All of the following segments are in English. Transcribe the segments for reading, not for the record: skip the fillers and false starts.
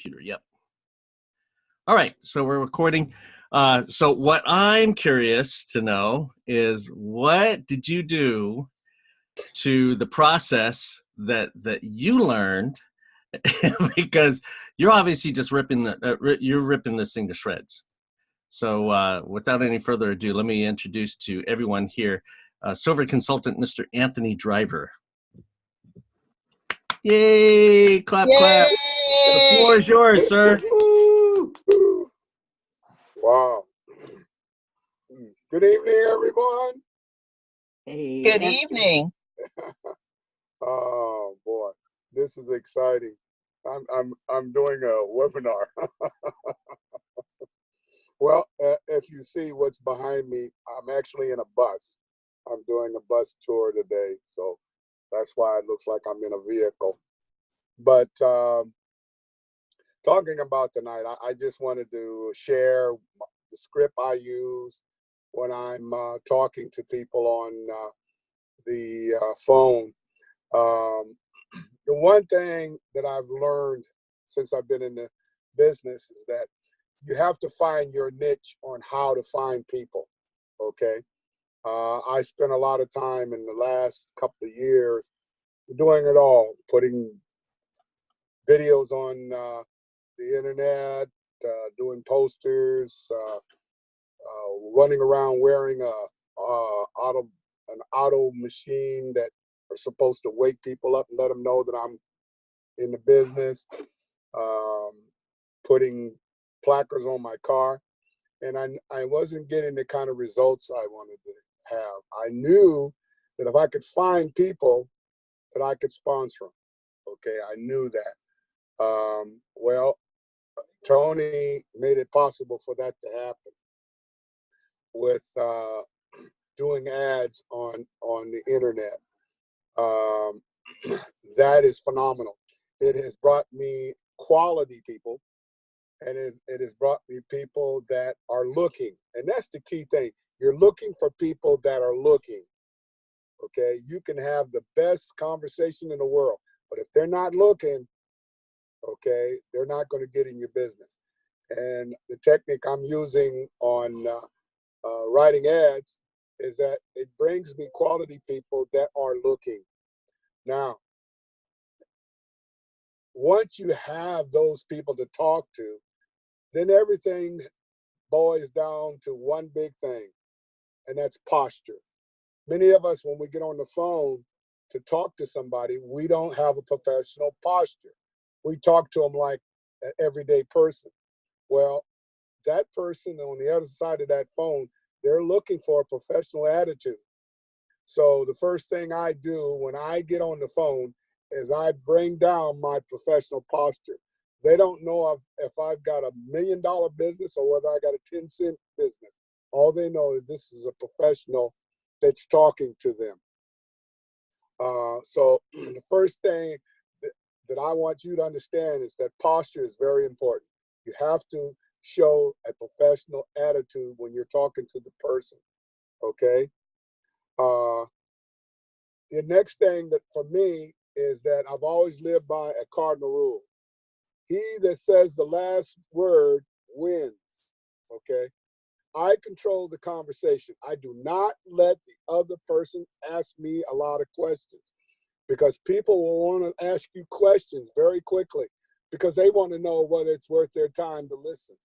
computer. Yep. All right, so we're recording. So what I'm curious to know is, what did you do to the process that you learned? Because you're obviously just ripping this thing to shreds. So without any further ado, let me introduce to everyone here, Silver Consultant, Mr. Anthony Driver. Yay! Clap, Yay! clap. The floor is yours, sir. Wow. Good evening, everyone. Hey, good evening. Oh boy, this is exciting. I'm doing a webinar. Well, if you see what's behind me, I'm actually in a bus. I'm doing a bus tour today, so that's why it looks like I'm in a vehicle. But talking about tonight, I just wanted to share the script I use when I'm talking to people on the phone. The one thing that I've learned since I've been in the business is that you have to find your niche on how to find people, okay? I spent a lot of time in the last couple of years doing it all, putting videos on the internet, doing posters, running around wearing an auto machine that are supposed to wake people up and let them know that I'm in the business, putting placards on my car, and I wasn't getting the kind of results I wanted to have. I knew that if I could find people that I could sponsor them, okay, I knew that. Well, Tony made it possible for that to happen with doing ads on the internet. That is phenomenal. It has brought me quality people, and it has brought me people that are looking. And that's the key thing. You're looking for people that are looking. Okay, you can have the best conversation in the world, but if they're not looking, okay, they're not going to get in your business. And the technique I'm using on writing ads is that it brings me quality people that are looking. Now, once you have those people to talk to, then everything boils down to one big thing, and that's posture. Many of us, when we get on the phone to talk to somebody, we don't have a professional posture. We talk to them like an everyday person. Well, that person on the other side of that phone, they're looking for a professional attitude. So the first thing I do when I get on the phone is I bring down my professional posture. They don't know if I've got $1 million business or whether I got a 10-cent business. All they know is this is a professional that's talking to them. So the first thing that I want you to understand is that posture is very important. You have to show a professional attitude when you're talking to the person, okay? The next thing that for me is that I've always lived by a cardinal rule. He that says the last word wins, okay? I control the conversation. I do not let the other person ask me a lot of questions, because people will want to ask you questions very quickly because they want to know whether it's worth their time to listen.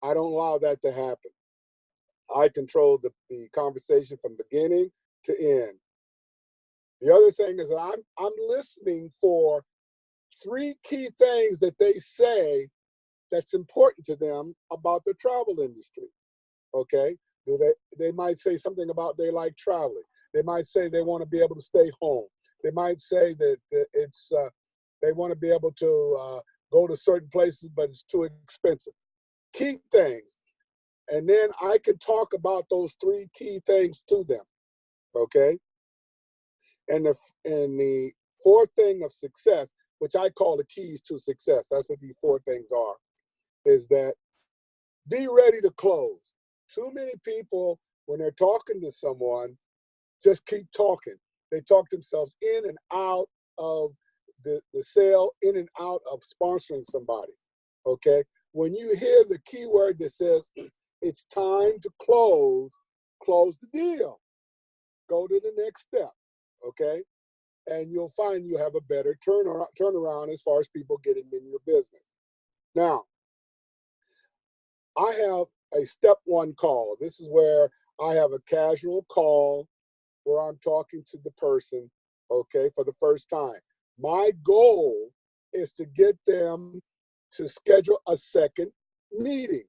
I don't allow that to happen. I control the conversation from beginning to end. The other thing is that I'm listening for 3 key things that they say that's important to them about the travel industry. Okay, they might say something about they like traveling. They might say they want to be able to stay home. They might say that it's they want to be able to go to certain places, but it's too expensive. Key things, and then I can talk about those 3 key things to them. Okay, and the 4th thing of success, which I call the keys to success. That's what these 4 things are. Is that be ready to close. Too many people, when they're talking to someone, just keep talking. They talk themselves in and out of the sale, in and out of sponsoring somebody. okay? When you hear the keyword that says, it's time to close the deal. Go to the next step, okay? And you'll find you have a better turnaround as far as people getting in your business. Now, I have a step one call. This is where I have a casual call where I'm talking to the person, okay, for the first time. My goal is to get them to schedule a second meeting.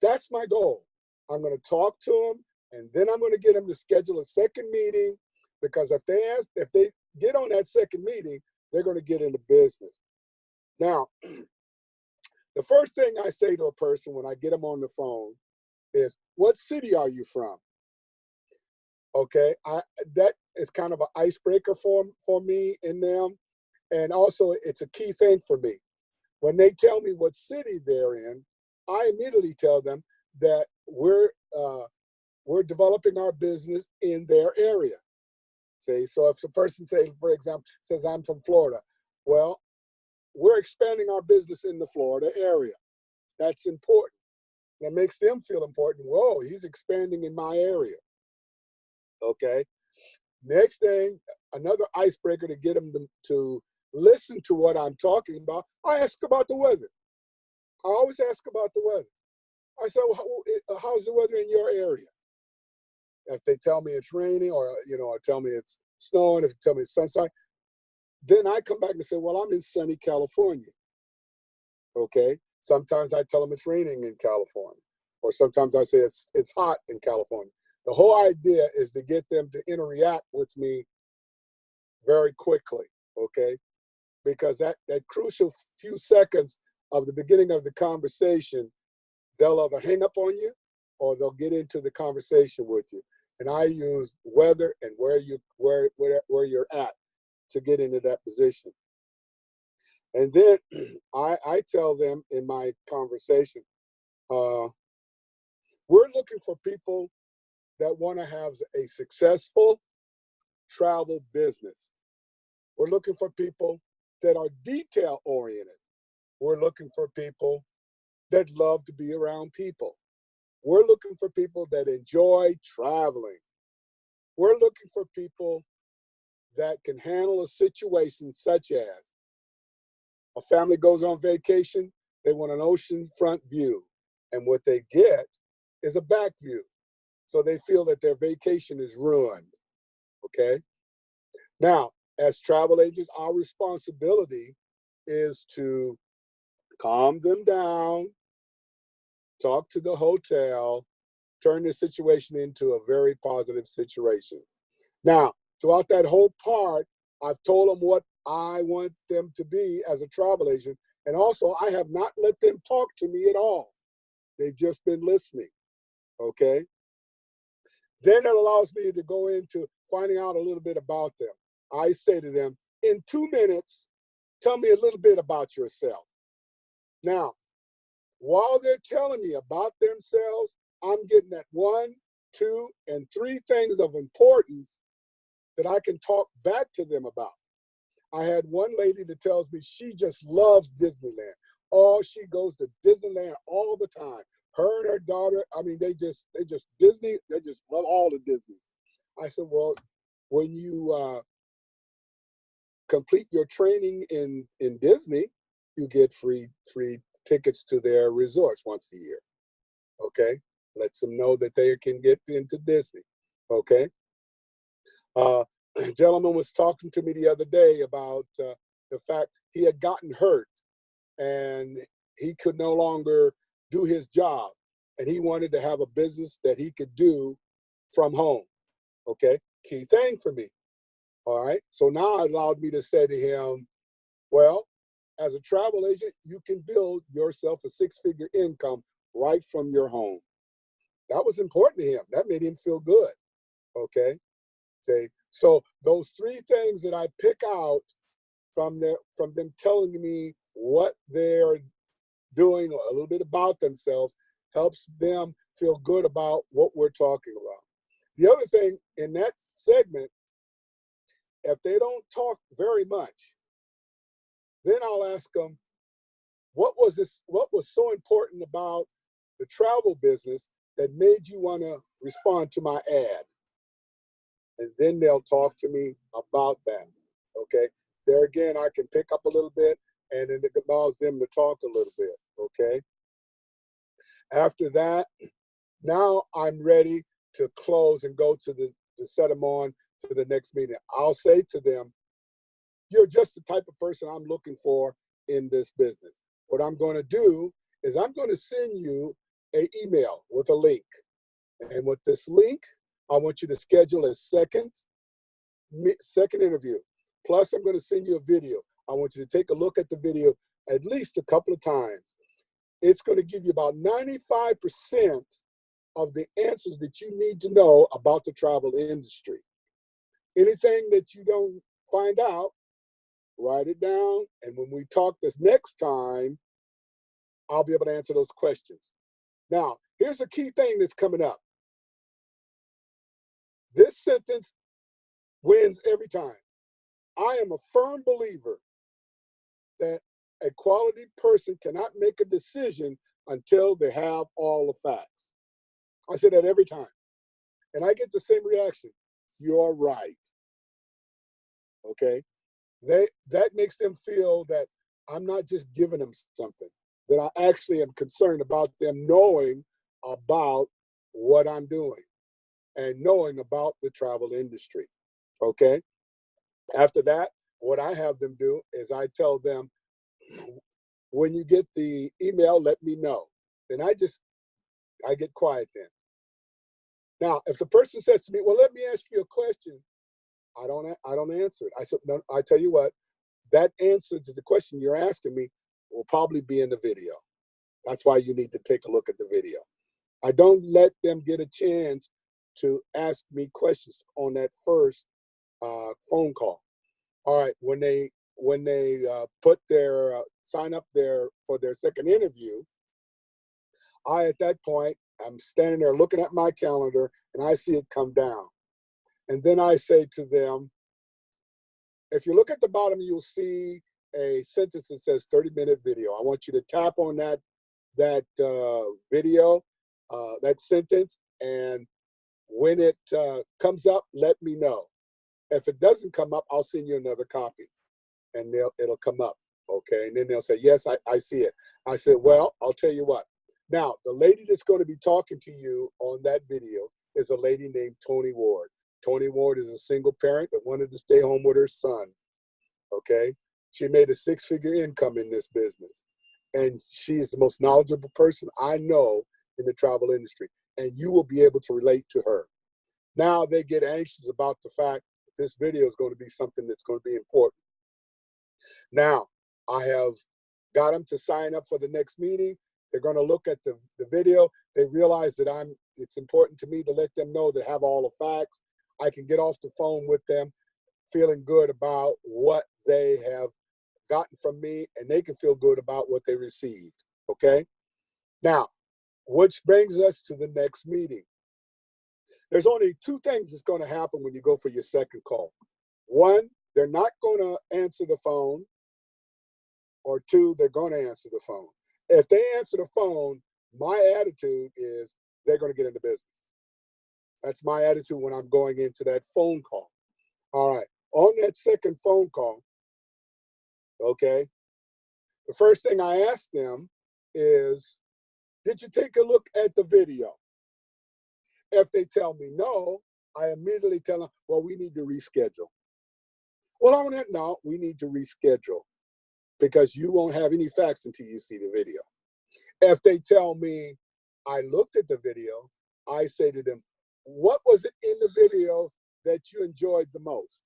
That's my goal. I'm going to talk to them, and then I'm going to get them to schedule a second meeting, because if they get on that second meeting, they're going to get into business. Now, the first thing I say to a person when I get them on the phone is, what city are you from? Okay, that is kind of an icebreaker for me and them. And also, it's a key thing for me. When they tell me what city they're in, I immediately tell them that we're developing our business in their area. See, so if a person, say, for example, says, I'm from Florida, well, we're expanding our business in the Florida area. That's important. That makes them feel important. Whoa, he's expanding in my area. Okay. Next thing, another icebreaker to get them to listen to what I'm talking about, I ask about the weather. I always ask about the weather. I say, well, how's the weather in your area? If they tell me it's raining, or or tell me it's snowing, if they tell me it's sunshine, then I come back and say, well, I'm in sunny California. Okay. Sometimes I tell them it's raining in California, or sometimes I say it's hot in California. The whole idea is to get them to interact with me very quickly, okay? Because that crucial few seconds of the beginning of the conversation, they'll either hang up on you or they'll get into the conversation with you. And I use weather and where you're at to get into that position. And then I tell them in my conversation, we're looking for people that want to have a successful travel business. We're looking for people that are detail oriented. We're looking for people that love to be around people. We're looking for people that enjoy traveling. We're looking for people that can handle a situation such as a family goes on vacation, they want an ocean front view, and what they get is a back view. So they feel that their vacation is ruined, okay? Now, as travel agents, our responsibility is to calm them down, talk to the hotel, turn the situation into a very positive situation. Now, throughout that whole part, I've told them what I want them to be as a travel agent. And also, I have not let them talk to me at all. They've just been listening, okay? Then it allows me to go into finding out a little bit about them. I say to them, in 2 minutes, tell me a little bit about yourself. Now, while they're telling me about themselves, I'm getting at 1, 2, and 3 things of importance that I can talk back to them about. I had one lady that tells me she just loves Disneyland. Oh, she goes to Disneyland all the time. Her and her daughter, I mean, they just love all the Disney. I said, well, when you complete your training in Disney, you get free tickets to their resorts once a year. Okay, lets them know that they can get into Disney. Okay. A gentleman was talking to me the other day about the fact he had gotten hurt and he could no longer do his job, and he wanted to have a business that he could do from home. Okay, key thing for me. All right, so now it allowed me to say to him, well, as a travel agent, you can build yourself a 6-figure income right from your home. That was important to him. That made him feel good. Okay, so those 3 things that I pick out from them telling me what they're doing, or a little bit about themselves, helps them feel good about what we're talking about. The other thing in that segment, if they don't talk very much, then I'll ask them, what was so important about the travel business that made you want to respond to my ad? And then they'll talk to me about that. Okay. There again, I can pick up a little bit, and then it allows them to talk a little bit. Okay. After that, now I'm ready to close and go to set them on to the next meeting. I'll say to them, you're just the type of person I'm looking for in this business. What I'm going to do is I'm going to send you an email with a link. And with this link, I want you to schedule a second interview. Plus, I'm going to send you a video. I want you to take a look at the video at least a couple of times. It's going to give you about 95% of the answers that you need to know about the travel industry. Anything that you don't find out, write it down. And when we talk this next time, I'll be able to answer those questions. Now, here's a key thing that's coming up. This sentence wins every time. I am a firm believer that a quality person cannot make a decision until they have all the facts. I say that every time. And I get the same reaction. You're right. Okay? That makes them feel that I'm not just giving them something, that I actually am concerned about them knowing about what I'm doing and knowing about the travel industry. Okay? After that, what I have them do is I tell them, when you get the email, let me know. And I get quiet then. Now, if the person says to me, well, let me ask you a question, I don't answer it. I said, no, I tell you what, that answer to the question you're asking me will probably be in the video. That's why you need to take a look at the video. I don't let them get a chance to ask me questions on that first phone call. All right, when they put their sign up for their second interview, at that point, I'm standing there looking at my calendar and I see it come down. And then I say to them, if you look at the bottom, you'll see a sentence that says 30-minute video. I want you to tap on that video, that sentence, and when it comes up, let me know. If it doesn't come up, I'll send you another copy, and it'll come up, okay? And then they'll say, yes, I see it. I said, well, I'll tell you what. Now, the lady that's going to be talking to you on that video is a lady named Tony Ward. Tony Ward is a single parent that wanted to stay home with her son, okay? She made a 6-figure income in this business, and she is the most knowledgeable person I know in the travel industry, and you will be able to relate to her. Now they get anxious about the fact that this video is going to be something that's going to be important. Now, I have got them to sign up for the next meeting. They're going to look at the video. They realize that it's important to me to let them know they have all the facts. I can get off the phone with them feeling good about what they have gotten from me, and they can feel good about what they received, okay? Now, which brings us to the next meeting. There's only 2 things that's going to happen when you go for your second call. 1, they're not going to answer the phone, or 2, they're going to answer the phone. If they answer the phone, my attitude is they're going to get into business. That's my attitude when I'm going into that phone call. All right. On that second phone call, okay, the first thing I ask them is, did you take a look at the video? If they tell me no, I immediately tell them, well, we need to reschedule. Well, on that, no, we need to reschedule because you won't have any facts until you see the video. If they tell me I looked at the video, I say to them, what was it in the video that you enjoyed the most?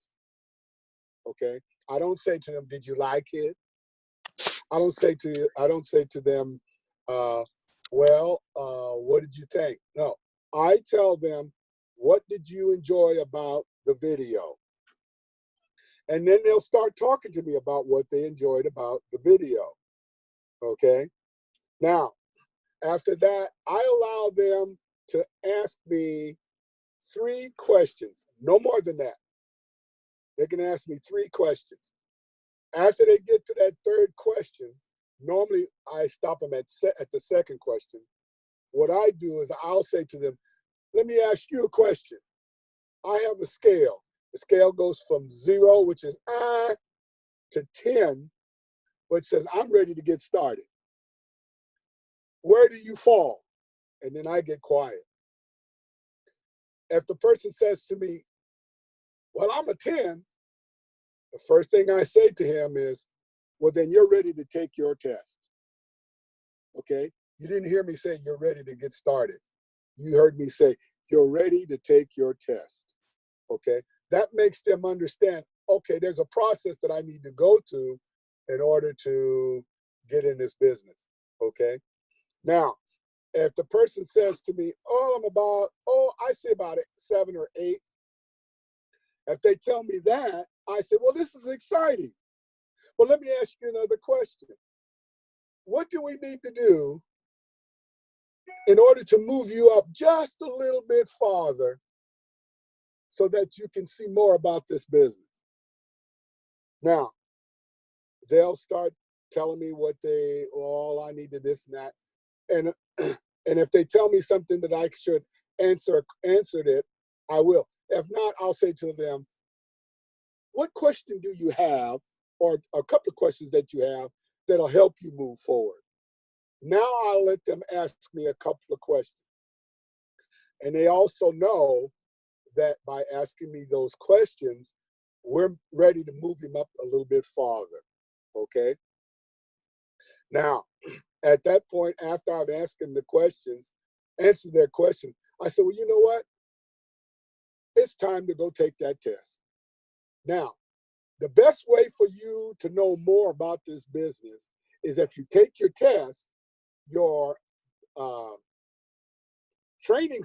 Okay. I don't say to them, did you like it? I don't say to them, what did you think? No, I tell them, what did you enjoy about the video? And then they'll start talking to me about what they enjoyed about the video. Okay. Now, after that, I allow them to ask me 3 questions, no more than that. They can ask me 3 questions. After they get to that 3rd question, normally I stop them at the second question. What I do is I'll say to them, let me ask you a question. I have a scale. The scale goes from 0, which is to 10, which says I'm ready to get started. Where do you fall? And then I get quiet. If the person says to me, well, I'm a 10, the first thing I say to him is, well, then you're ready to take your test. Okay? You didn't hear me say you're ready to get started. You heard me say you're ready to take your test. Okay? That makes them understand, okay, there's a process that I need to go to in order to get in this business. Okay? Now, if the person says to me, I say about 7 or 8. If they tell me that, I say, well, this is exciting. Well, let me ask you another question. What do we need to do in order to move you up just a little bit farther so that you can see more about this business? Now, they'll start telling me I need to this and that. And if they tell me something that I should answer it, I will. If not, I'll say to them, what question do you have, or a couple of questions that you have that'll help you move forward? Now I'll let them ask me a couple of questions. And they also know that by asking me those questions, we're ready to move him up a little bit farther, okay? Now, at that point, after I've asked them the questions, answered their question, I said, well, you know what? It's time to go take that test. Now, the best way for you to know more about this business is if you take your test, your training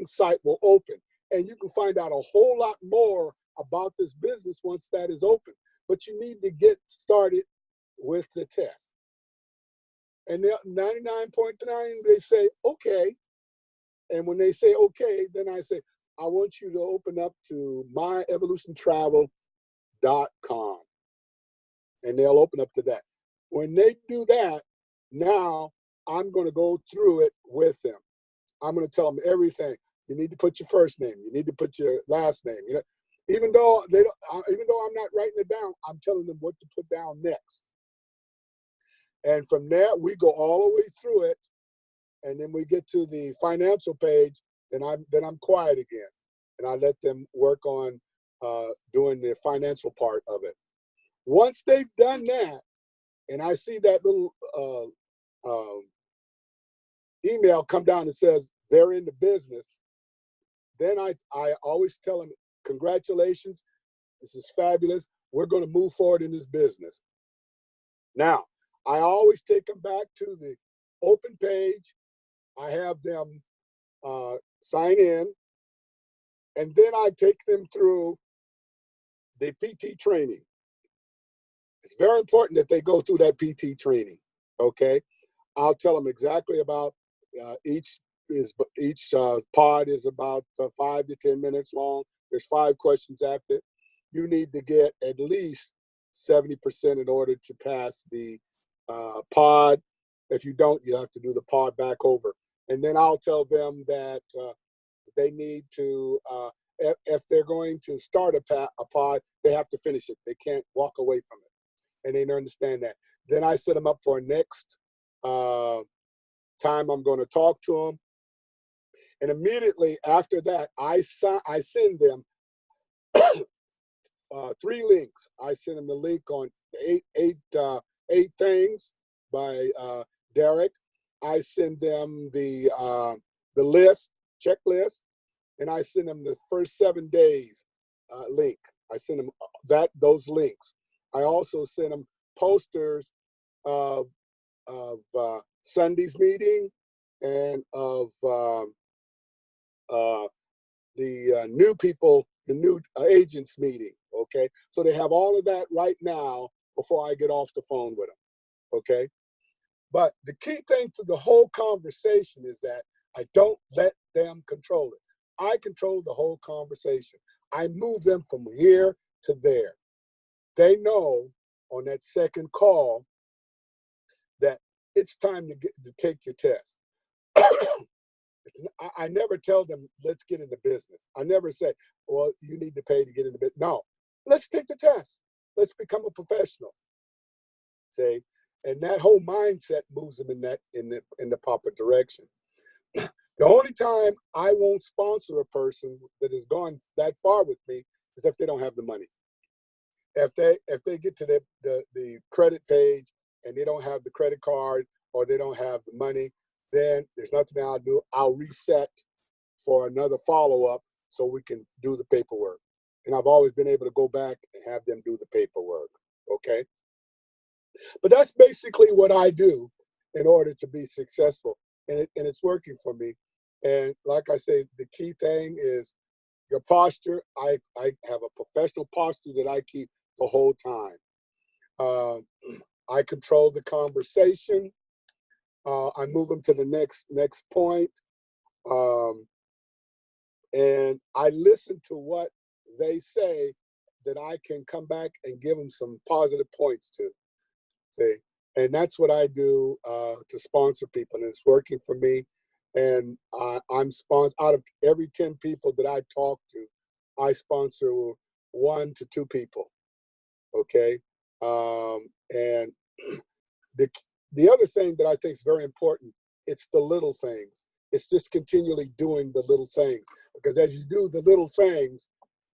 site will open, and you can find out a whole lot more about this business once that is open. But you need to get started with the test. And 99.9, they say, okay. And when they say, okay, then I say, I want you to open up to myevolutiontravel.com. And they'll open up to that. When they do that, now I'm going to go through it with them. I'm going to tell them everything. You need to put your first name. You need to put your last name. You know, even though I'm not writing it down, I'm telling them what to put down next. And from there, we go all the way through it. And then we get to the financial page, and I'm quiet again. And I let them work on doing the financial part of it. Once they've done that, and I see that little email come down that says they're in the business, then I always tell them, congratulations, this is fabulous. We're going to move forward in this business. Now, I always take them back to the open page. I have them sign in, and then I take them through the PT training. It's very important that they go through that PT training, okay? I'll tell them exactly about each pod is about 5 to 10 minutes long. There's 5 questions after it. You need to get at least 70% in order to pass the pod. If you don't, you have to do the pod back over. And then I'll tell them that they need to, if they're going to start a pod, they have to finish it. They can't walk away from it. And they understand that. Then I set them up for next time I'm going to talk to them. And immediately after that, I send them 3 links. I send them the link on eight things by Derek. I send them the list, checklist, and I send them the first 7 days link. I send them those links. I also send them posters of Sunday's meeting and of the new people, the new agents meeting. Okay, so they have all of that right now before I get off the phone with them. Okay. But the key thing to the whole conversation is that I don't let them control it. I control the whole conversation. I move them from here to there. They know on that second call that it's time to take your test. I never tell them, let's get into business. I never say, well, you need to pay to get into business. No, let's take the test. Let's become a professional. See, and that whole mindset moves them in the proper direction. The only time I won't sponsor a person that has gone that far with me is if they don't have the money. If they get to the credit page and they don't have the credit card or they don't have the money, then there's nothing I'll do. I'll reset for another follow-up so we can do the paperwork. And I've always been able to go back and have them do the paperwork, okay? But that's basically what I do in order to be successful. And it's working for me. And like I say, the key thing is your posture. I have a professional posture that I keep the whole time. I control the conversation. I move them to the next point. And I listen to what they say that I can come back and give them some positive points to. See, and that's what I do to sponsor people, and it's working for me. And I'm sponsored out of every 10 people that I talk to, I sponsor 1 to 2 people. Okay, and the other thing that I think is very important, it's the little things. It's just continually doing the little things, because as you do the little things,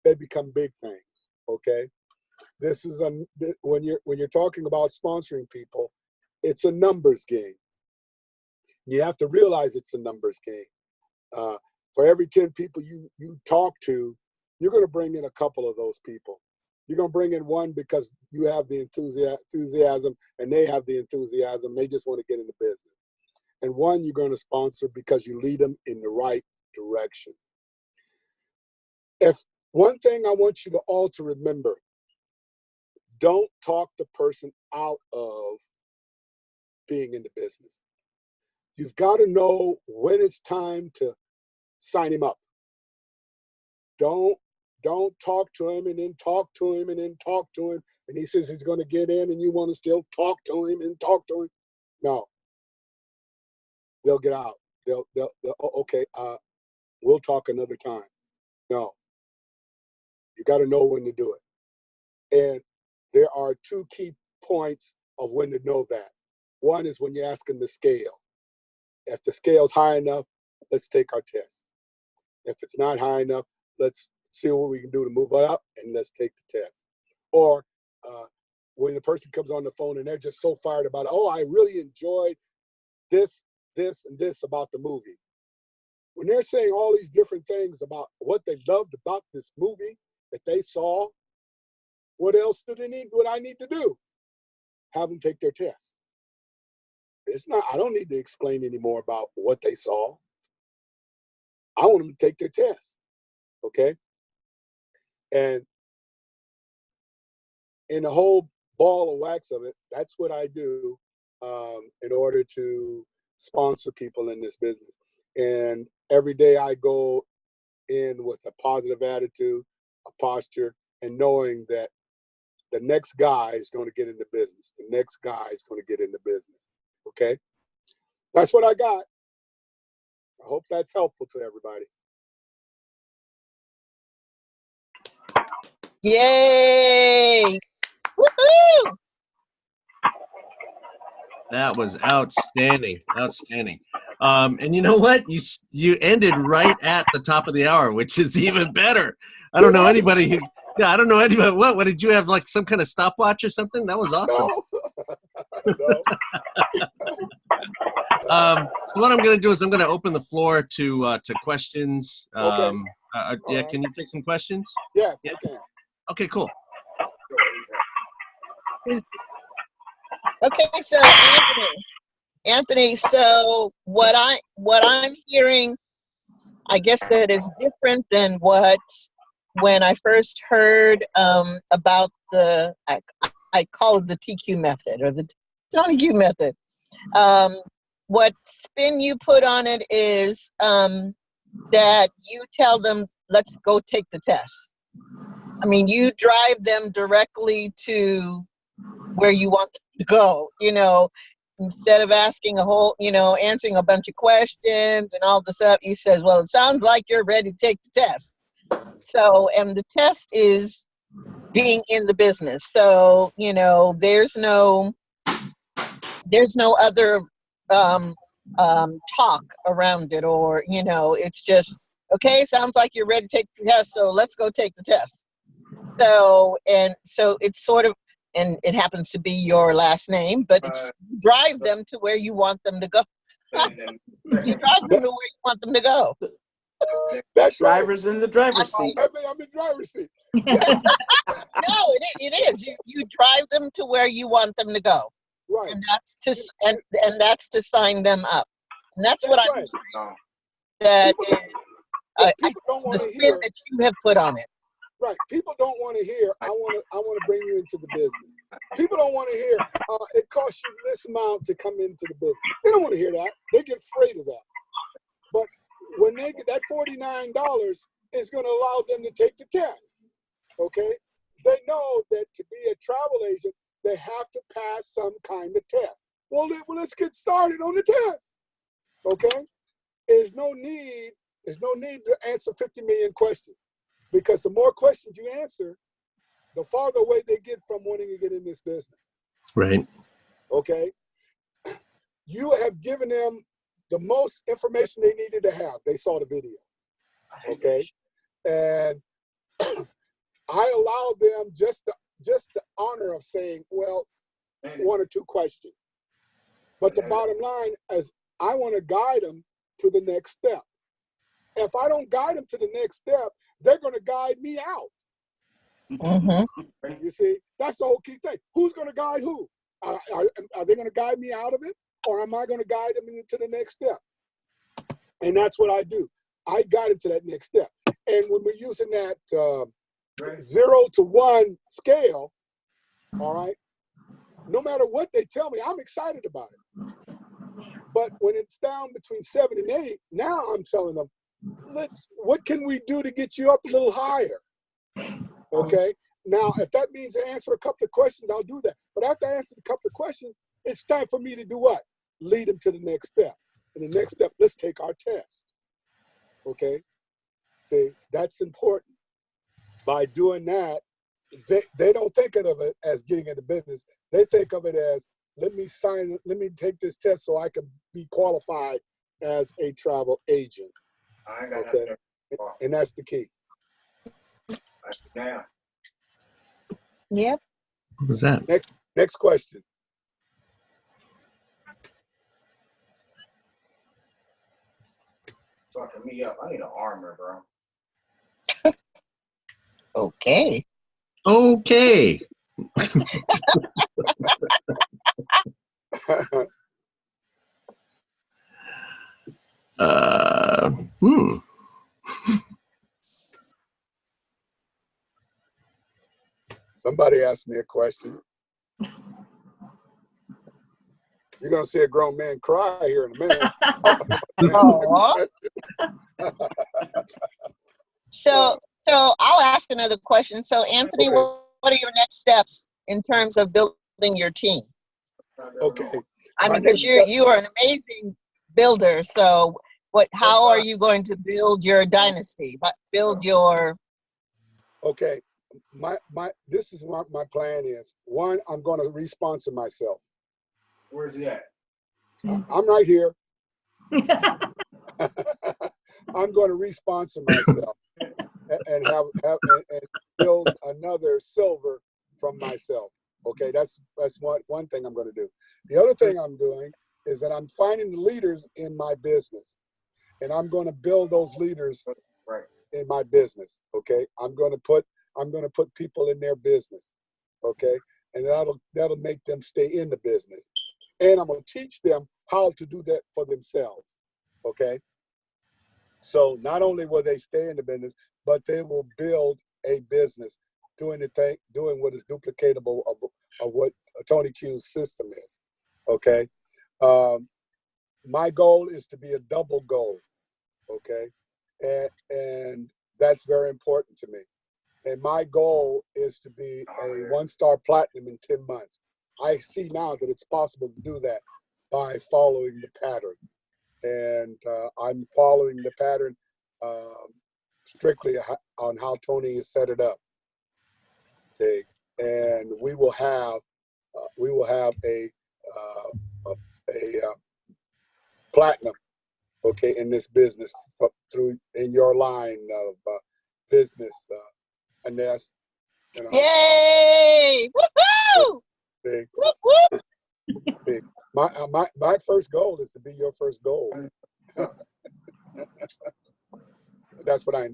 they become big things. Okay, this is when you're talking about sponsoring people, it's a numbers game. You have to realize it's a numbers game. For every 10 people you talk to, you're going to bring in a couple of those people. You're going to bring in one because you have the enthusiasm and they have the enthusiasm. They just want to get into business. And one you're going to sponsor because you lead them in the right direction. If one thing I want you to all to remember, don't talk the person out of being in the business. You've got to know when it's time to sign him up. Don't talk to him and then talk to him and then talk to him. And he says he's going to get in and you want to still talk to him and talk to him. No. They'll get out. They'll okay, we'll talk another time. No. You got to know when to do it. And there are 2 key points of when to know that. One is when you're asking the scale. If the scale's high enough, let's take our test. If it's not high enough, let's see what we can do to move it up and let's take the test. Or when the person comes on the phone and they're just so fired about it, oh, I really enjoyed this, and this about the movie. When they're saying all these different things about what they loved about this movie that they saw, what else do they need? What I need to do? Have them take their test. It's not, I don't need to explain any more about what they saw. I want them to take their test. Okay? And in the whole ball of wax of it, that's what I do in order to sponsor people in this business. And every day I go in with a positive attitude, a posture, and knowing that the next guy is going to get into business. The next guy is going to get into business. Okay? That's what I got. I hope that's helpful to everybody. Yay! Woohoo! That was outstanding, outstanding. And you know what? You ended right at the top of the hour, which is even better. I don't know anybody who. Yeah, I don't know anybody. What did you have? Like some kind of stopwatch or something? That was awesome. No. So what I'm going to do is I'm going to open the floor to questions. Okay. Yeah, can you take some questions? Yes, Yeah. I can. Okay, cool. Okay, so Anthony, so what I'm hearing, I guess that is different than when I first heard about I call it the TQ method or the Tony Q method. What spin you put on it is that you tell them, let's go take the test. I mean, you drive them directly to where you want them to go, instead of asking answering a bunch of questions and all this stuff. He says, well, it sounds like you're ready to take the test. So, and the test is being in the business. So, there's no other talk around it, or it's just, okay, sounds like you're ready to take the test, so let's go take the test. So it's sort of, and it happens to be your last name, but it's drive them to where you want them to go. You drive them to where you want them to go. That's right. Drivers in the driver's seat. I'm in driver's seat. No, it is. You drive them to where you want them to go. Right. And that's to sign them up. And that's what I'm right. That people don't want the to spin hear that you have put on it. Right. People don't want to hear, I want to bring you into the business. People don't want to hear, it costs you this amount to come into the business. They don't want to hear that. They get afraid of that. But when they get that $49 is going to allow them to take the test. Okay? They know that to be a travel agent, they have to pass some kind of test. Well, let's get started on the test. Okay? There's no need to answer 50 million questions. Because the more questions you answer, the farther away they get from wanting to get in this business. Right. Okay? You have given them the most information they needed to have. They saw the video. Okay? And I allow them just the honor of saying, well, one or two questions. But the bottom line is I want to guide them to the next step. If I don't guide them to the next step, they're going to guide me out. Mm-hmm. You see, that's the whole key thing. Who's going to guide who? Are they going to guide me out of it, or am I going to guide them into the next step? And that's what I do. I guide them to that next step. And when we're using that 0 to 1 scale, all right, no matter what they tell me, I'm excited about it. But when it's down between 7 and 8, now I'm telling them, what can we do to get you up a little higher? Okay. Now, if that means to answer a couple of questions, I'll do that. But after I answer a couple of questions, it's time for me to do what? Lead them to the next step. And the next step, let's take our test. Okay. See, that's important. By doing that, they don't think of it as getting into business. They think of it as, let me take this test so I can be qualified as a travel agent. Okay. And that's the key. Yep. What was that? Next question. Fucking me up. I need an armor, bro. Okay. Okay. Hmm. Somebody asked me a question. You're going to see a grown man cry here in a minute. So I'll ask another question. So Anthony, Okay. what are your next steps in terms of building your team? Okay. I mean, because you are an amazing builder. So how are you going to build your dynasty? Build your. Okay. This is what my plan is. One, I'm going to re-sponsor myself. Where's he at? I'm right here. I'm going to re-sponsor myself and build another silver from myself. Okay, that's one thing I'm going to do. The other thing I'm doing is that I'm finding the leaders in my business, and I'm going to build those leaders in my business. Okay, I'm going to put people in their business. Okay, and that'll make them stay in the business, and I'm going to teach them how to do that for themselves. Okay. So not only will they stay in the business, but they will build a business doing what is duplicatable of what Tony Q's system is. Okay. My goal is to be a double gold. Okay. And that's very important to me. And my goal is to be a 1-star platinum in 10 months. I see now that it's possible to do that by following the pattern. And I'm following the pattern strictly on how Tony has set it up. Okay, and we will have a platinum, okay, in this business through in your line of business, Ines. You know, Yay! Woohoo! big, Whoop, whoop. big. My first goal is to be your first goal. That's what I.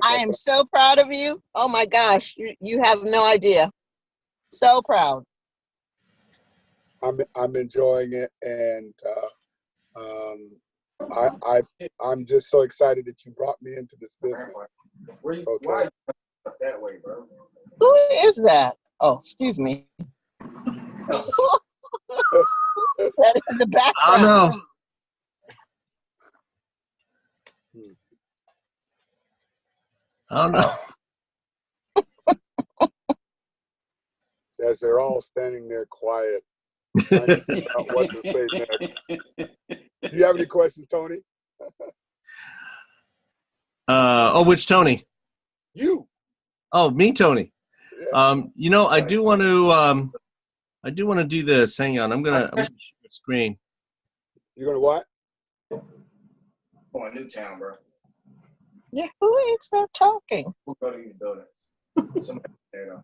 I am so proud of you. Oh my gosh, you have no idea. So proud. I'm enjoying it, and I'm just so excited that you brought me into this business. Why Okay. that way, bro? Who is that? Oh, excuse me. That in the I background. don't know. I don't know. As they're all standing there quiet, trying to figure out what to say next. Do you have any questions, Tony? Which Tony? You. Oh, me, Tony. Yeah. You know, I do want to do this. Hang on, I'm gonna share the screen. You're gonna what? Going to Newtown, bro. Yeah, who is that talking? We'll go to these buildings. Somebody there, though.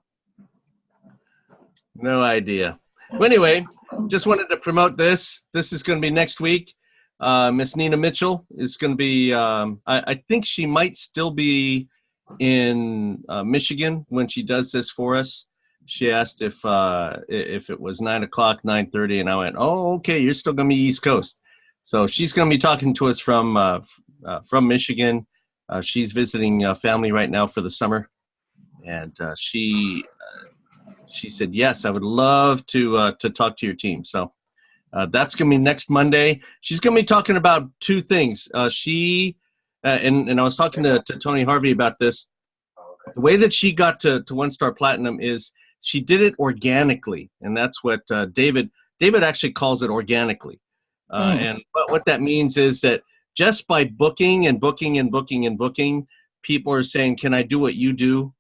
No idea. Well, anyway, just wanted to promote this. This is going to be next week. Miss Nina Mitchell is going to be, I think she might still be in Michigan when she does this for us. She asked if it was 9 o'clock, 9:30, and I went, oh, okay, you're still going to be East Coast. So she's going to be talking to us from Michigan. She's visiting family right now for the summer. And she said, yes, I would love to talk to your team. So that's going to be next Monday. She's going to be talking about two things. And I was talking to Tony Harvey about this. The way that she got to 1-star platinum is she did it organically. And that's what David actually calls it organically. And what that means is that just by booking and booking and booking and booking, people are saying, can I do what you do?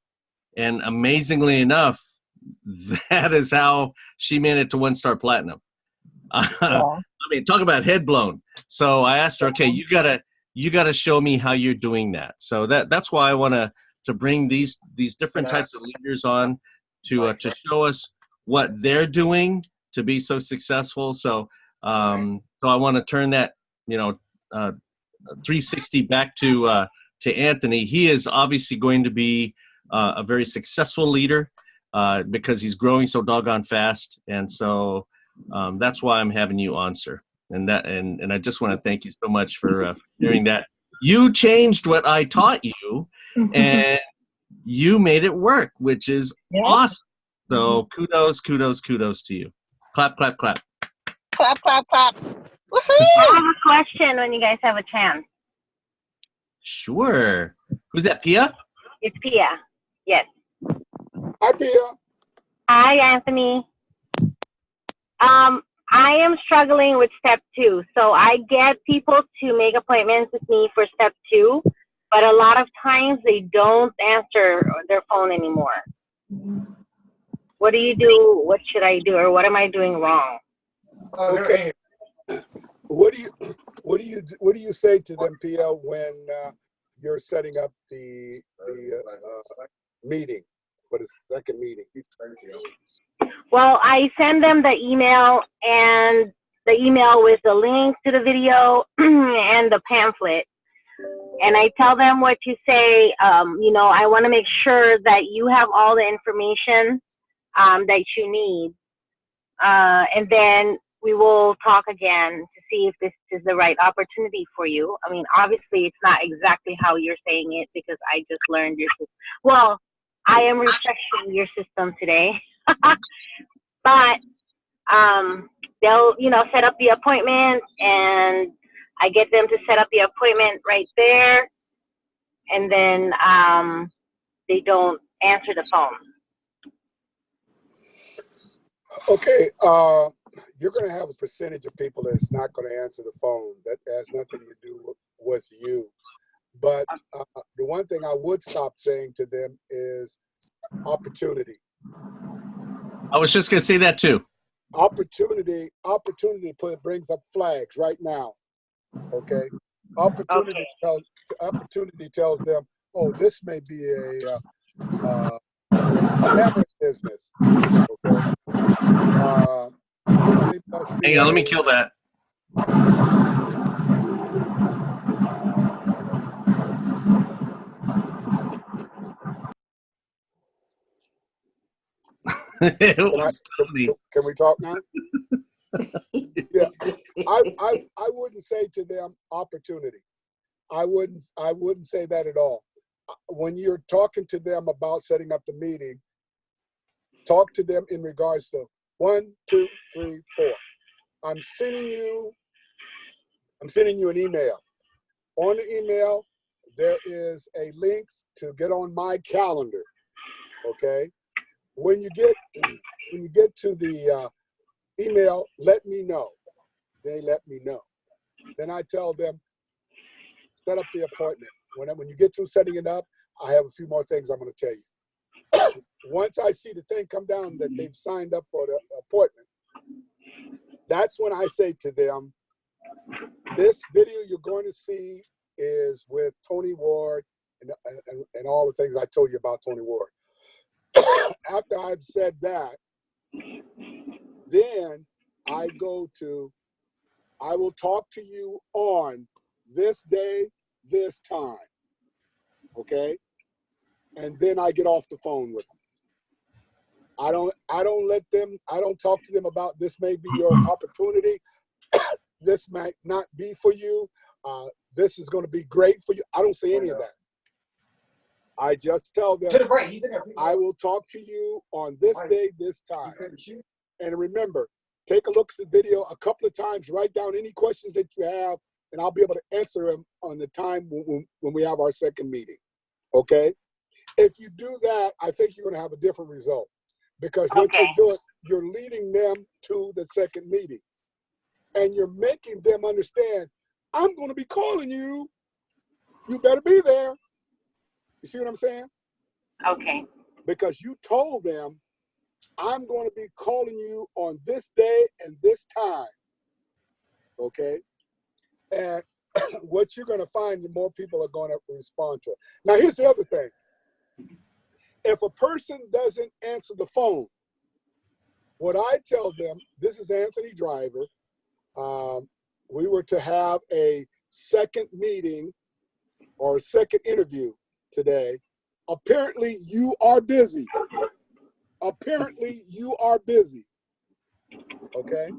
And amazingly enough, that is how she made it to 1-star platinum. I mean, talk about head blown. So I asked her, okay, you gotta show me how you're doing that. So that's why I want to bring these different types of leaders on to show us what they're doing to be so successful. So I want to turn that 360 back to Anthony. He is obviously going to be a very successful leader because he's growing so doggone fast, and so that's why I'm having you on, sir. And I just want to thank you so much for doing that. You changed what I taught you, and you made it work, which is awesome. So kudos to you. Clap, clap, clap. Clap, clap, clap. Woohoo! I have a question when you guys have a chance. Sure. Who's that, Pia? It's Pia. Yes. Hi, Pia. Hi, Anthony. I am struggling with step 2. So I get people to make appointments with me for step 2, but a lot of times they don't answer their phone anymore. What do you do? What should I do? Or what am I doing wrong? Okay. What do you say to them, Pia, when you're setting up the meeting for the second meeting? Well, I send them the email and the email with the link to the video and the pamphlet. And I tell them what you say. I want to make sure that you have all the information that you need. And then we will talk again to see if this is the right opportunity for you. I mean, obviously, it's not exactly how you're saying it because I just learned your system. Well, I am refreshing your system today. But they'll, set up the appointment, and I get them to set up the appointment right there, and then they don't answer the phone. Okay, you're going to have a percentage of people that's not going to answer the phone. That has nothing to do with you. But the one thing I would stop saying to them is opportunity. I was just going to say that too. Opportunity brings up flags right now. Okay, opportunity tells them, oh, this may be a glamorous business. Okay, this must be Hang on, let me kill that. It was funny. Can we talk now? Yeah, I wouldn't say to them opportunity. I wouldn't say that at all. When you're talking to them about setting up the meeting, talk to them in regards to 1, 2, 3, 4. I'm sending you an email. On the email, there is a link to get on my calendar. Okay. When you get to the email, let me know. They let me know. Then I tell them, set up the appointment. When you get through setting it up, I have a few more things I'm going to tell you. Once I see the thing come down that they've signed up for the appointment, that's when I say to them, this video you're going to see is with Tony Ward and all the things I told you about Tony Ward. After I've said that, then I will talk to you on this day, this time. Okay? And then I get off the phone with them. I don't talk to them about this may be your opportunity. This might not be for you. This is going to be great for you. I don't say any of that. I just tell them, I will talk to you on this day, this time. And remember, take a look at the video a couple of times, write down any questions that you have, and I'll be able to answer them on the time when we have our second meeting. Okay? If you do that, I think you're going to have a different result. Because what you're doing, you're leading them to the second meeting. And you're making them understand, I'm going to be calling you. You better be there. You see what I'm saying? Okay. Because you told them, I'm going to be calling you on this day and this time. Okay? And what you're going to find, the more people are going to respond to it. Now, here's the other thing. If a person doesn't answer the phone, what I tell them, this is Anthony Driver. We were to have a second meeting or a second interview today. Apparently, you are busy. Apparently, you are busy. Okay?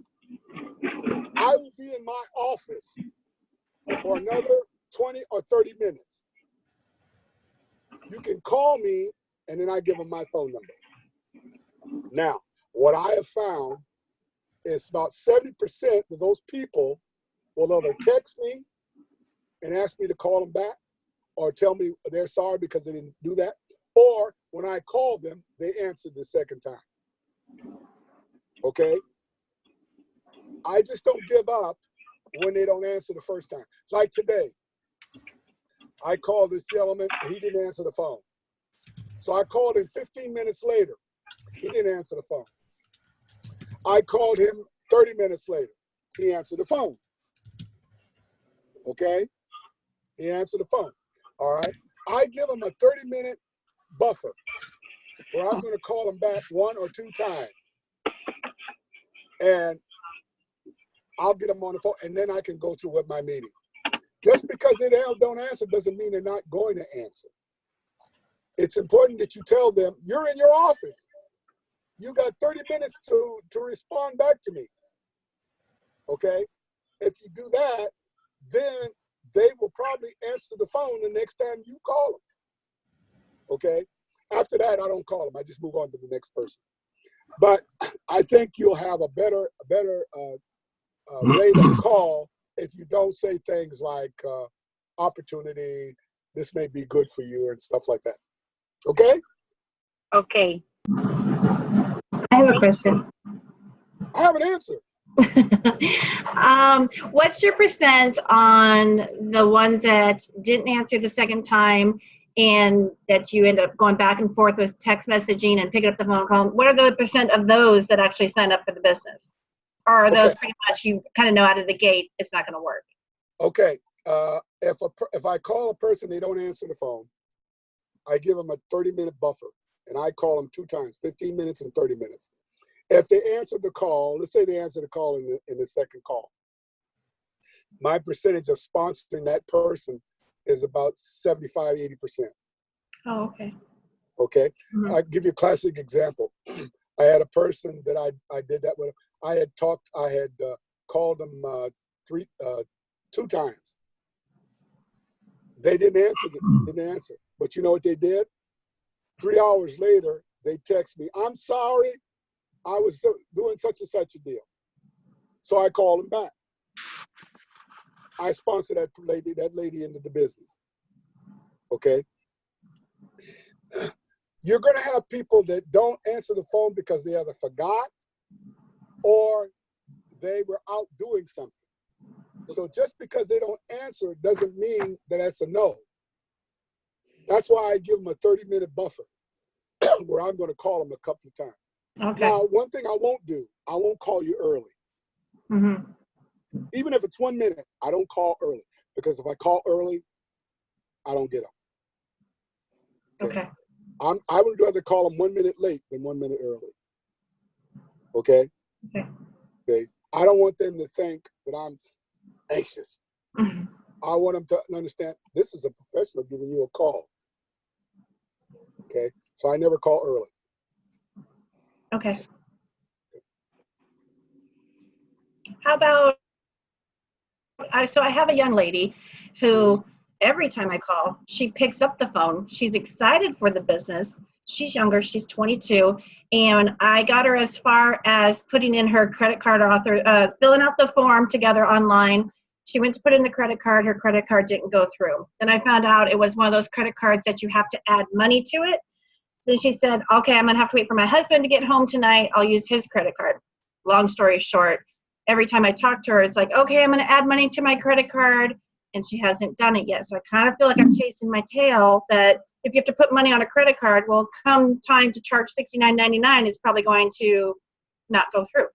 I will be in my office for another 20 or 30 minutes. You can call me, and then I give them my phone number. Now, what I have found is about 70% of those people will either text me and ask me to call them back or tell me they're sorry because they didn't do that. Or when I call them, they answer the second time. Okay? I just don't give up when they don't answer the first time. Like today, I called this gentleman and he didn't answer the phone. So I called him 15 minutes later. He didn't answer the phone. I called him 30 minutes later. He answered the phone. Okay? He answered the phone. All right? I give him a 30-minute buffer where I'm going to call him back 1 or 2 times. And I'll get them on the phone, and then I can go through with my meeting. Just because they don't answer doesn't mean they're not going to answer. It's important that you tell them, you're in your office. You got 30 minutes to respond back to me. Okay? If you do that, then they will probably answer the phone the next time you call them. Okay? After that, I don't call them. I just move on to the next person. But I think you'll have a better rate of call if you don't say things like opportunity, this may be good for you, and stuff like that. Okay? Okay. I have a question. I have an answer. What's your percent on the ones that didn't answer the second time and that you end up going back and forth with text messaging and picking up the phone and calling? What are the percent of those that actually signed up for the business? Or are those pretty much you kind of know out of the gate it's not going to work? Okay. If I call a person, they don't answer the phone, I give them a 30-minute buffer, and I call them 2 times, 15 minutes and 30 minutes. If they answer the call, let's say they answer the call in the second call, my percentage of sponsoring that person is about 75, 80%. Oh, okay. Okay. Mm-hmm. I'll give you a classic example. I had a person that I did that with. I had called them 2 times. They didn't answer. But you know what they did? 3 hours later, they text me, I'm sorry, I was doing such and such a deal. So I called them back. I sponsored that lady into the business. Okay. You're going to have people that don't answer the phone because they either forgot or they were out doing something. So just because they don't answer doesn't mean that that's a no. That's why I give them a 30-minute buffer where I'm going to call them a couple of times. Okay. Now, one thing I won't do, I won't call you early. Mm-hmm. Even if it's 1 minute, I don't call early, because if I call early, I don't get them. Okay. I would rather call them 1 minute late than 1 minute early. Okay? Okay. I don't want them to think that I'm anxious. Mm-hmm. I want them to understand this is a professional giving you a call. Okay? So I never call early. Okay. How about, so I have a young lady who every time I call, she picks up the phone. She's excited for the business. She's younger, she's 22, and I got her as far as putting in her credit card filling out the form together online. She went to put in the credit card, her credit card didn't go through. Then I found out it was one of those credit cards that you have to add money to it. So she said, okay, I'm gonna have to wait for my husband to get home tonight. I'll use his credit card. Long story short, every time I talk to her, it's like, okay, I'm gonna add money to my credit card, and she hasn't done it yet. So I kind of feel like I'm chasing my tail, that if you have to put money on a credit card, well, come time to charge $69.99, it's probably going to not go through.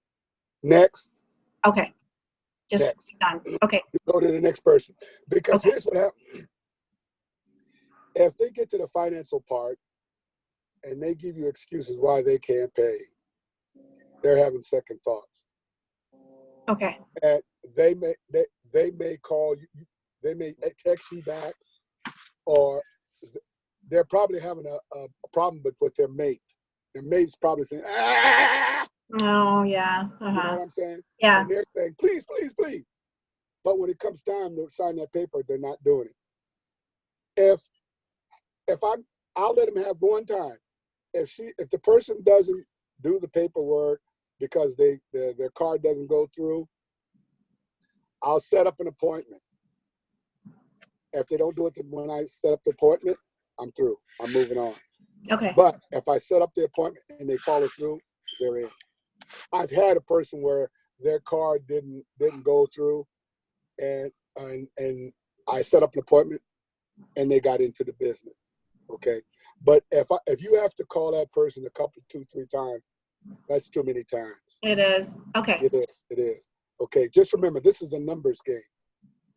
Next. Okay. Just Next. done. Okay. Go to the next person. Because Okay. here's what happens. If they get to the financial part and they give you excuses why they can't pay, they're having second thoughts. Okay. And they may call you, they may text you back, or they're probably having a problem with their mate. Their mate's probably saying, ah! Oh, yeah. You know what I'm saying? Yeah. And they're saying, please, please, please. But when it comes time to sign that paper, they're not doing it. I'll let them have one time. If the person doesn't do the paperwork because their card doesn't go through, I'll set up an appointment. If they don't do it when I set up the appointment, I'm through. I'm moving on. Okay. But if I set up the appointment and they follow through, they're in. I've had a person where their card didn't go through, and I set up an appointment and they got into the business. Okay. But if you have to call that person a couple, 2, 3 times, that's too many times. It is. Okay. It is. Okay. Just remember, this is a numbers game.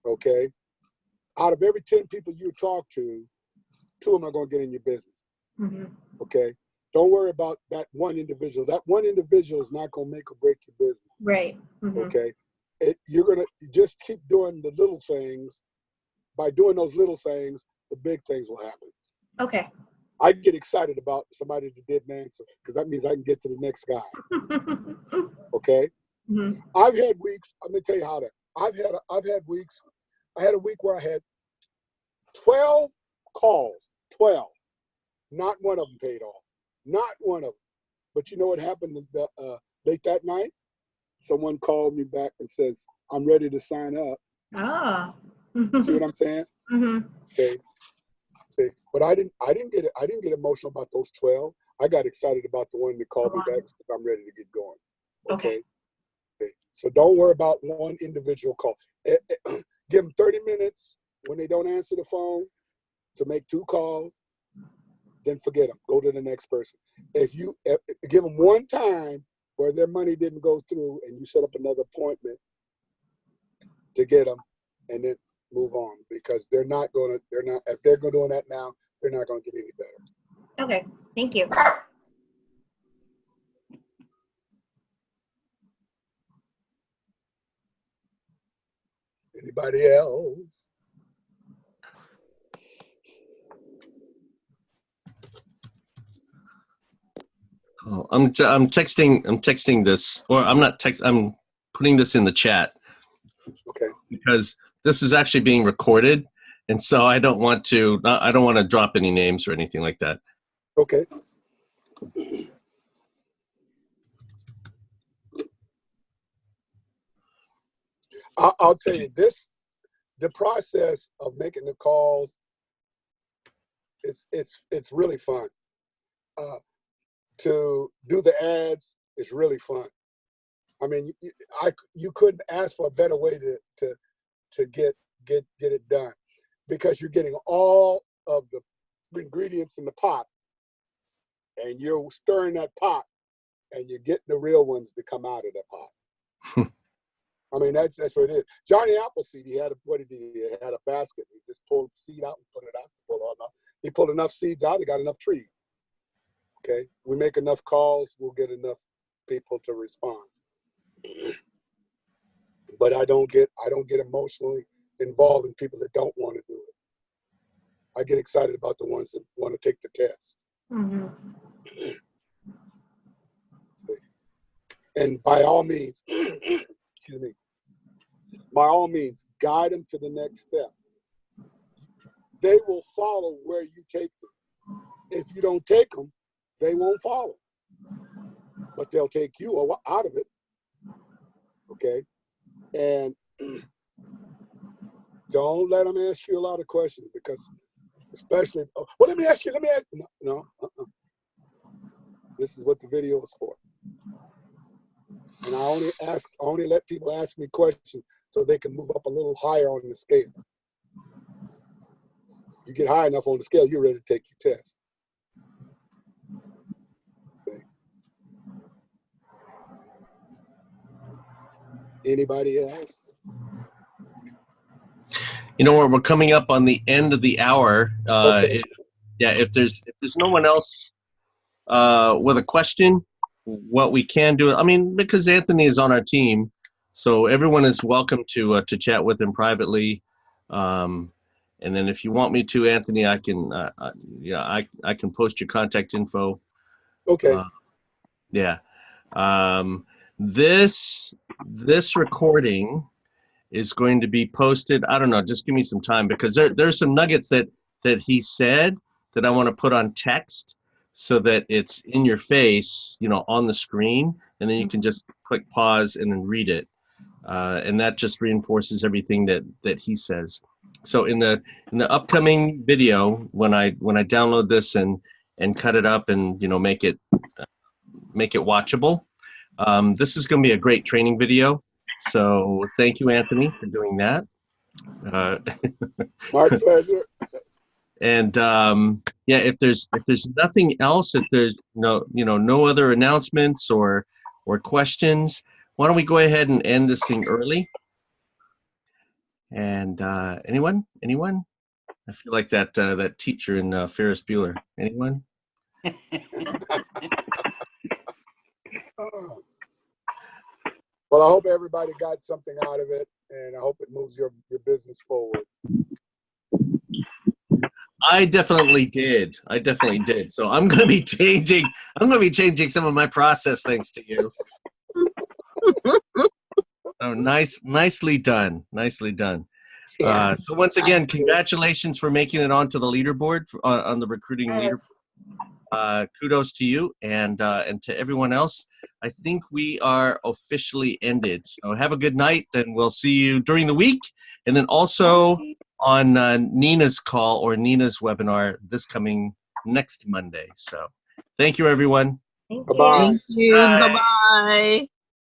Okay. Out of every 10 people you talk to, 2 of them are going to get in your business. Mm-hmm. Okay. Don't worry about that one individual. That one individual is not going to make or break your business. Right. Mm-hmm. Okay. You're going to just keep doing the little things. By doing those little things, the big things will happen. Okay. I get excited about somebody that didn't answer, because that means I can get to the next guy. Okay. Mm-hmm. I've had weeks. Let me tell you how I've had weeks. I had a week where I had 12 calls. 12. Not one of them paid off. Not one of them. But you know what happened late that night? Someone called me back and says, I'm ready to sign up. Ah. See what I'm saying? Mm-hmm. Okay. See, but I didn't get emotional about those 12. I got excited about the one that called me back and said, I'm ready to get going. Okay. So don't worry about one individual call. Give them 30 minutes when they don't answer the phone to make 2 calls, then forget them. Go to the next person. If you give them one time where their money didn't go through and you set up another appointment to get them, and then move on, because if they're doing that now, they're not going to get any better. Okay, thank you. Anybody else? Oh, I'm texting this, or I'm not text. I'm putting this in the chat. Okay. Because this is actually being recorded, and so I don't want to drop any names or anything like that. Okay. I'll tell you this: the process of making the calls, it's really fun. To do the ads is really fun. I mean, you couldn't ask for a better way to get it done, because you're getting all of the ingredients in the pot, and you're stirring that pot, and you're getting the real ones to come out of that pot. I mean, that's what it is. Johnny Appleseed, he had a basket. He just pulled seed out and put it out. He pulled enough seeds out. He got enough trees. Okay, we make enough calls, we'll get enough people to respond. But I don't get emotionally involved in people that don't want to do it. I get excited about the ones that want to take the test. Mm-hmm. And by all means, excuse me, by all means, guide them to the next step. They will follow where you take them. If you don't take them, they won't follow. But they'll take you out of it. Okay? And don't let them ask you a lot of questions, because especially, let me ask you. No. This is what the video is for. And I only let people ask me questions so they can move up a little higher on the scale. You get high enough on the scale, you're ready to take your test. Okay. Anybody else? You know what? We're coming up on the end of the hour. Okay. If there's no one else with a question, what we can do, I mean, because Anthony is on our team, so everyone is welcome to chat with him privately. And then if you want me to, Anthony, I can I can post your contact info. Okay. This recording is going to be posted. I don't know. Just give me some time, because there's some nuggets that he said that I want to put on text, so that it's in your face, on the screen, and then you can just click pause and then read it, and that just reinforces everything that he says. So in the upcoming video, when I download this and cut it up and make it watchable, this is going to be a great training video. So thank you, Anthony, for doing that. My pleasure. And if there's nothing else, if there's no other announcements or questions, why don't we go ahead and end this thing early? And anyone? I feel like that teacher in Ferris Bueller. Anyone? Well, I hope everybody got something out of it, and I hope it moves your business forward. I definitely did. So I'm going to be changing some of my process thanks to you. Oh, nicely done. Yeah. So once again, congratulations for making it onto the leaderboard on the recruiting leaderboard. Kudos to you and to everyone else. I think we are officially ended. So have a good night, and we'll see you during the week, and then also on Nina's call or Nina's webinar this coming next Monday. So thank you, everyone. Thank Bye-bye. you. Thank you. Bye. Bye-bye.